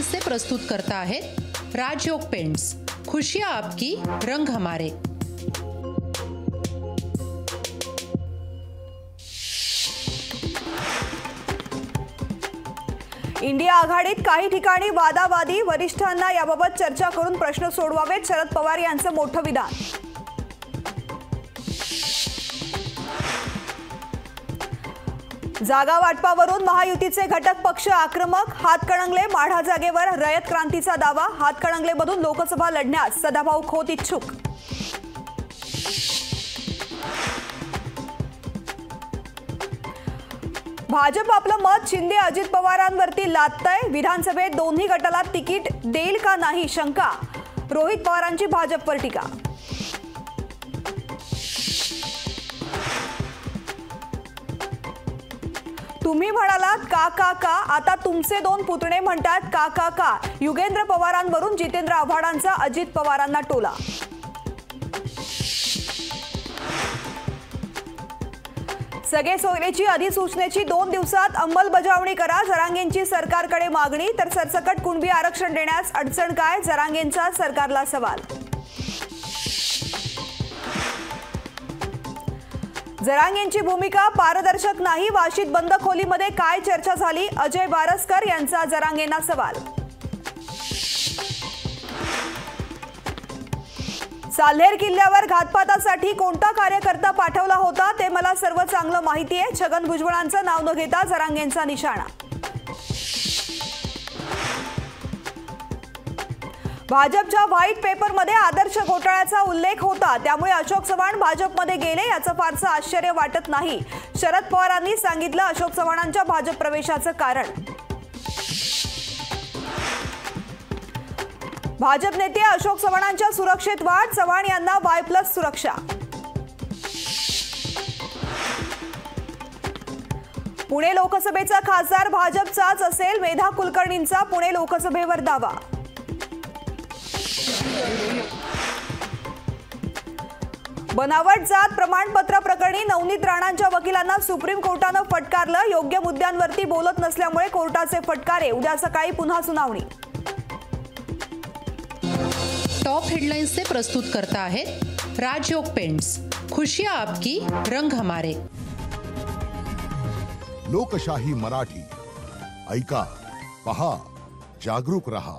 से प्रस्तुत करता है राजयोग पेंट्स। खुशियां आपकी, रंग हमारे। इंडिया आघाडीत काही ठिकाणी वादावादी, वरिष्ठांना याबाबत चर्चा करून प्रश्न सोडवावेत, शरद पवार यांचं मोठं विधान। जागा वाटपावरून महायुतीचे घटक पक्ष आक्रमक, हातकणंगले माढा जागेवर रयत क्रांतीचा दावा, हातकणंगलेमधून लोकसभा लढण्यास सदाभाऊ खोत इच्छुक। भाजप आपलं मत शिंदे अजित पवारांवरती लादतंय, विधानसभेत दोन्ही गटाला तिकीट देईल का नाही शंका, रोहित पवारांची भाजपवर टीका। तुम्ही म्हणालात का का का, आता तुमचे दोन पुतणे म्हणतात का का का, युगेंद्र पवारांवरून जितेंद्र आव्हाडांचा अजित पवारांना टोला। सगळे सोयरेची अधिसूचनेची 2 दिवसात अंमलबजावणी करा, जरांगेंची सरकारकडे मागणी। तर सरसकट कुणबी आरक्षण देण्यास अडचण काय, जरांगेंचा सरकारला सवाल। जरांगेंची भूमिका पारदर्शक नाही, वाशीत बंद खोलीमध्ये काय चर्चा झाली, अजय बारसकर यांचा जरांगेंना सवाल। साल्हेर किल्ल्यावर घातपातासाठी कोणता कार्यकर्ता पाठवला होता ते मला सर्व चांगलं माहिती आहे, छगन भुजबळांचं नाव न घेता जरांगेंचा निशाणा। भाजपच्या व्हाईट पेपरमध्ये आदर्श घोटाळ्याचा उल्लेख होता, त्यामुळे अशोक चव्हाण भाजपमध्ये गेले याचं फारसं आश्चर्य वाटत नाही, शरद पवारांनी सांगितलं अशोक चव्हाणांच्या भाजप प्रवेशाचं कारण। भाजप नेते अशोक चव्हाणांच्या सुरक्षेत वाढ, चव्हाण यांना Y+ सुरक्षा। पुणे लोकसभेचा खासदार भाजपचाच असेल, मेधा कुलकर्णींचा पुणे लोकसभेवर दावा। बनावट जात प्रमाणपत्र प्रकरणी नवनीत राणांच्या वकिलांना सुप्रीम कोर्टानं फटकारलं, योग्य मुद्द्यांवरती बोलत नसल्यामुळे कोर्टाचे फटकारे, उद्या सकाळी पुन्हा सुनावणी। टॉप हेडलाइंस से प्रस्तुत करता है राजयोग पेंट्स। खुशियां आपकी, रंग हमारे। लोकशाही मराठी, ऐका, पहा, जागरूक रहा।